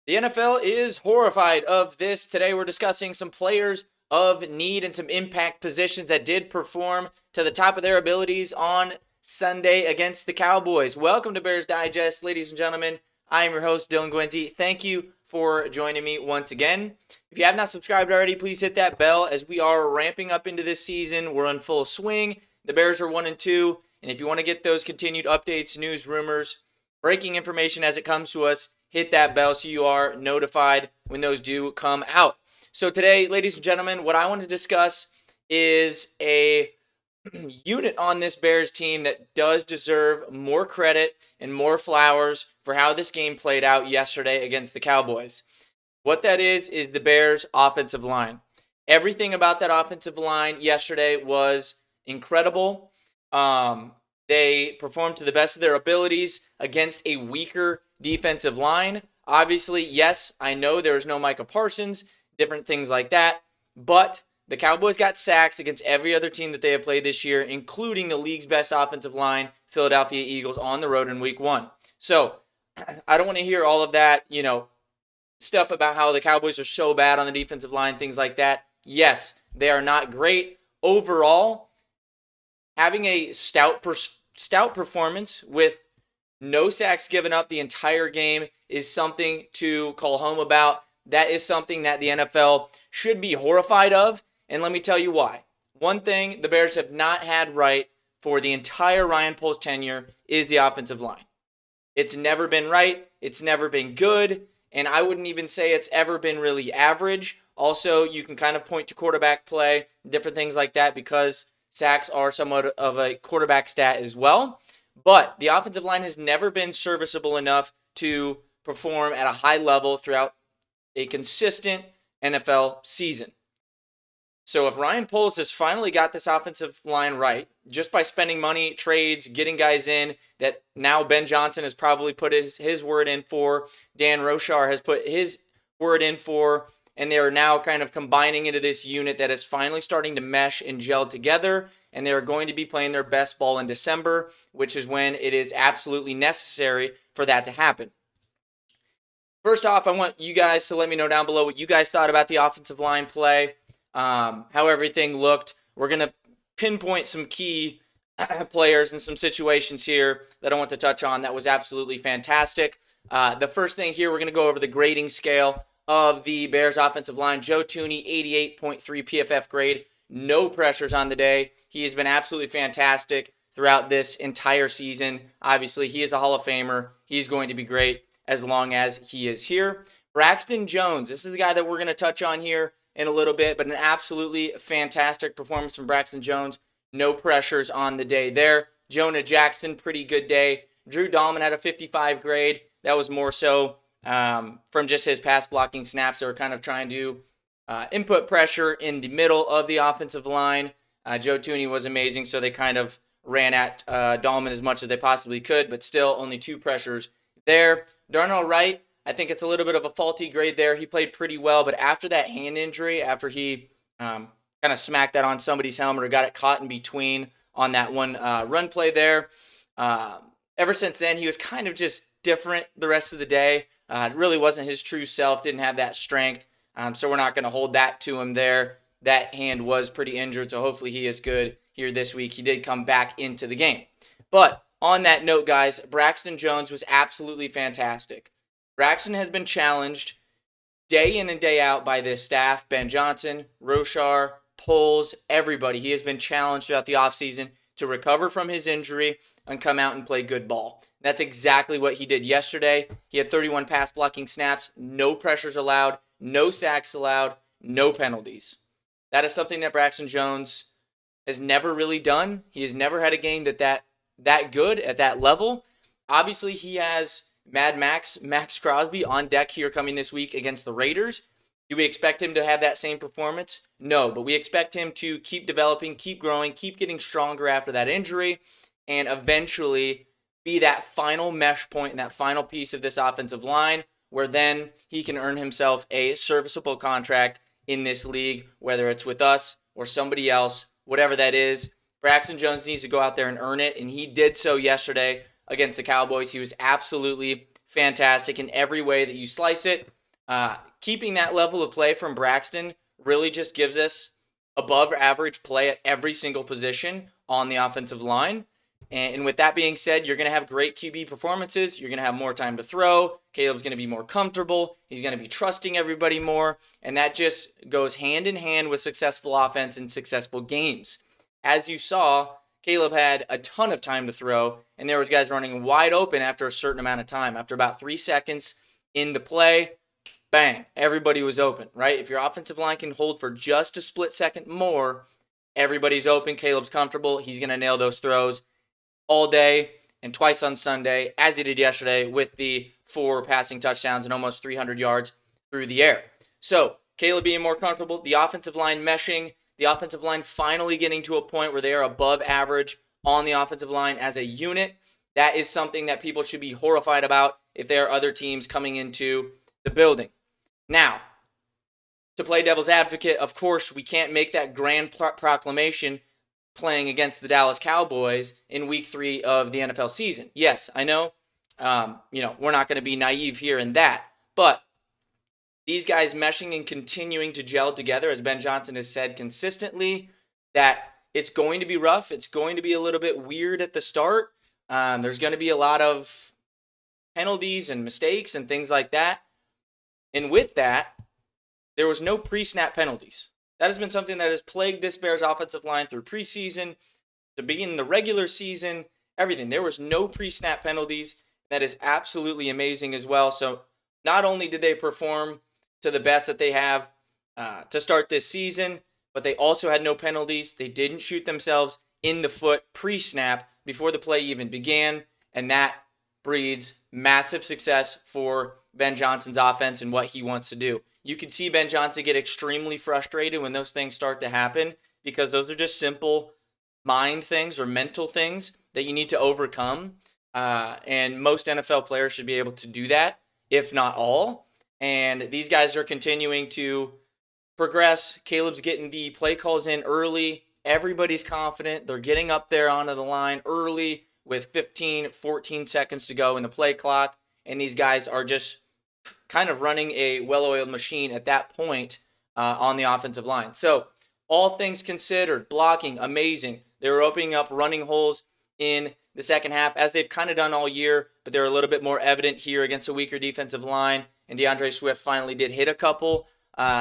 The NFL is horrified of this. Today we're discussing some players of need and some impact positions that did perform to the top of their abilities on Sunday against the Cowboys. Welcome to Bears Digest, ladies and gentlemen. I am your host, Dylan Guinzy. Thank you for joining me once again. If you have not subscribed already, please hit that bell as we are ramping up into this season. We're in full swing. The Bears are 1-2, and if you want to get those continued updates, news, rumors, breaking information as it comes to us, hit that bell so you are notified when those do come out. So today, ladies and gentlemen, what I want to discuss is a unit on this Bears team that does deserve more credit and more flowers for how this game played out yesterday against the Cowboys. What that is the Bears' offensive line. Everything about that offensive line yesterday was incredible. They performed to the best of their abilities against a weaker defensive line. Obviously, yes, I know there is no Micah Parsons, different things like that, but the Cowboys got sacks against every other team that they have played this year, including the league's best offensive line, Philadelphia Eagles, on the road in week 1. So, I don't want to hear all of that, stuff about how the Cowboys are so bad on the defensive line, things like that. Yes, they are not great. Overall, having a stout performance with no sacks given up the entire game is something to call home about. That is something that the NFL should be horrified of, and let me tell you why. One thing the Bears have not had right for the entire Ryan Poles tenure is the offensive line. It's never been right. It's never been good, and I wouldn't even say it's ever been really average. Also, you can kind of point to quarterback play, different things like that, because sacks are somewhat of a quarterback stat as well. But the offensive line has never been serviceable enough to perform at a high level throughout a consistent NFL season. So if Ryan Poles has finally got this offensive line right, just by spending money, trades, getting guys in that now Ben Johnson has probably put his word in for, Dan Rochar has put his word in for, and they are now kind of combining into this unit that is finally starting to mesh and gel together, and they are going to be playing their best ball in December, which is when it is absolutely necessary for that to happen. First off, I want you guys to let me know down below what you guys thought about the offensive line play, how everything looked. We're going to pinpoint some key players and some situations here that I want to touch on that was absolutely fantastic. The first thing here, we're going to go over the grading scale of the Bears offensive line. Joe Thuney, 88.3 PFF grade. No pressures on the day. He has been absolutely fantastic throughout this entire season. Obviously, he is a Hall of Famer. He's going to be great as long as he is here. Braxton Jones, this is the guy that we're going to touch on here in a little bit, but an absolutely fantastic performance from Braxton Jones. No pressures on the day there. Jonah Jackson, pretty good day. Drew Dahlman had a 55 grade. That was more so from just his pass blocking snaps. They were kind of trying to input pressure in the middle of the offensive line. Joe Thuney was amazing, so they kind of ran at Dahlman as much as they possibly could, but still only 2 pressures there. Darnell Wright, I think it's a little bit of a faulty grade there. He played pretty well, but after that hand injury, after he kind of smacked that on somebody's helmet or got it caught in between on that one run play there, ever since then, he was kind of just different the rest of the day. It really wasn't his true self, didn't have that strength, so we're not going to hold that to him there. That hand was pretty injured, so hopefully he is good here this week. He did come back into the game. But on that note, guys, Braxton Jones was absolutely fantastic. Braxton has been challenged day in and day out by this staff, Ben Johnson, Rochar, Poles, everybody. He has been challenged throughout the offseason to recover from his injury and come out and play good ball. That's exactly what he did yesterday. He had 31 pass blocking snaps, no pressures allowed, no sacks allowed, no penalties. That is something that Braxton Jones has never really done. He has never had a game that good at that level. Obviously, he has Mad Max Crosby on deck here coming this week against the Raiders. Do we expect him to have that same performance? No, but we expect him to keep developing, keep growing, keep getting stronger after that injury, and eventually be that final mesh point and that final piece of this offensive line where then he can earn himself a serviceable contract in this league, whether it's with us or somebody else, whatever that is. Braxton Jones needs to go out there and earn it, and he did so yesterday against the Cowboys. He was absolutely fantastic in every way that you slice it. Keeping that level of play from Braxton really just gives us above average play at every single position on the offensive line. And with that being said, you're going to have great QB performances. You're going to have more time to throw. Caleb's going to be more comfortable. He's going to be trusting everybody more. And that just goes hand in hand with successful offense and successful games. As you saw, Caleb had a ton of time to throw, and there was guys running wide open after a certain amount of time. After about 3 seconds in the play, bang, everybody was open, right? If your offensive line can hold for just a split second more, everybody's open. Caleb's comfortable. He's going to nail those throws all day and twice on Sunday, as he did yesterday with the 4 passing touchdowns and almost 300 yards through the air. So Caleb being more comfortable, the offensive line meshing, the offensive line finally getting to a point where they are above average on the offensive line as a unit. That is something that people should be horrified about if there are other teams coming into the building. Now, to play devil's advocate, of course, we can't make that grand proclamation playing against the Dallas Cowboys in week 3 of the NFL season. Yes, I know, we're not going to be naive here in that, but these guys meshing and continuing to gel together, as Ben Johnson has said consistently, that it's going to be rough. It's going to be a little bit weird at the start. There's going to be a lot of penalties and mistakes and things like that. And with that, there was no pre-snap penalties. That has been something that has plagued this Bears offensive line through preseason, to begin the regular season, everything. There was no pre-snap penalties. That is absolutely amazing as well. So not only did they perform to the best that they have to start this season, but they also had no penalties. They didn't shoot themselves in the foot pre-snap before the play even began, and that breeds massive success for Ben Johnson's offense and what he wants to do. You can see Ben Johnson get extremely frustrated when those things start to happen, because those are just simple mind things or mental things that you need to overcome. And most NFL players should be able to do that, if not all. And these guys are continuing to progress. Caleb's getting the play calls in early. Everybody's confident. They're getting up there onto the line early with 15, 14 seconds to go in the play clock. And these guys are just kind of running a well-oiled machine at that point on the offensive line. So all things considered, blocking, amazing. They were opening up running holes in the second half, as they've kind of done all year, but they're a little bit more evident here against a weaker defensive line. And DeAndre Swift finally did hit a couple.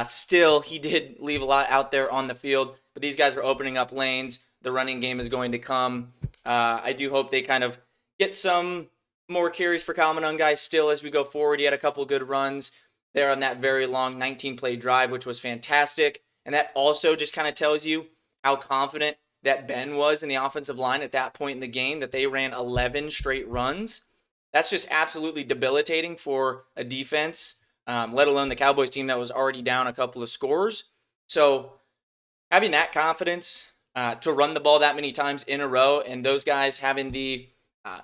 Still, he did leave a lot out there on the field, but these guys are opening up lanes. The running game is going to come. I do hope they kind of get some more carries for Kyle Monangai still as we go forward. He had a couple good runs there on that very long 19-play drive, which was fantastic. And that also just kind of tells you how confident that Ben was in the offensive line at that point in the game, that they ran 11 straight runs. That's just absolutely debilitating for a defense, let alone the Cowboys team that was already down a couple of scores. So having that confidence to run the ball that many times in a row, and those guys having the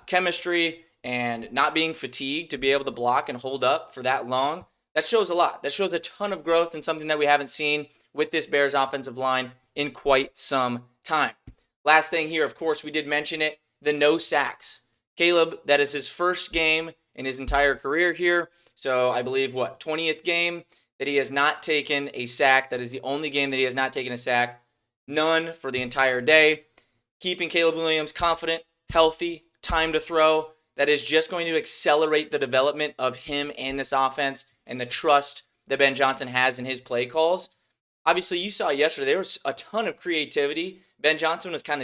chemistry and not being fatigued to be able to block and hold up for that long, that shows a lot. That shows a ton of growth and something that we haven't seen with this Bears offensive line in quite some time. Last thing here, of course, we did mention it, the no sacks. Caleb, that is his first game in his entire career here. So I believe, 20th game that he has not taken a sack. That is the only game that he has not taken a sack. None for the entire day. Keeping Caleb Williams confident, healthy, time to throw. That is just going to accelerate the development of him and this offense and the trust that Ben Johnson has in his play calls. Obviously, you saw yesterday there was a ton of creativity. Ben Johnson was kind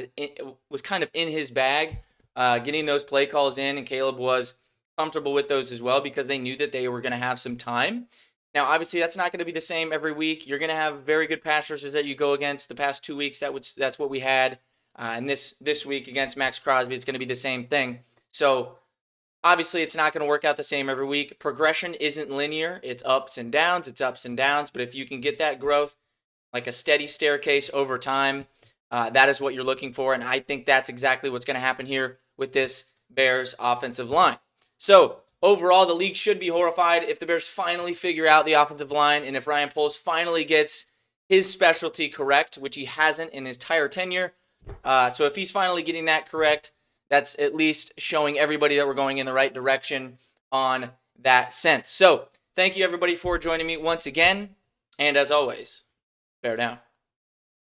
of in his bag, getting those play calls in, and Caleb was comfortable with those as well because they knew that they were going to have some time. Now, obviously, that's not going to be the same every week. You're going to have very good pass rushers that you go against. The past 2 weeks, that's what we had, and this week against Max Crosby, it's going to be the same thing. So obviously, it's not going to work out the same every week. Progression isn't linear. It's ups and downs. But if you can get that growth like a steady staircase over time, that is what you're looking for. And I think that's exactly what's going to happen here with this Bears offensive line. So overall, the league should be horrified if the Bears finally figure out the offensive line and if Ryan Poles finally gets his specialty correct, which he hasn't in his entire tenure. So if he's finally getting that correct, that's at least showing everybody that we're going in the right direction on that sense. So thank you everybody for joining me once again. And as always, bear down.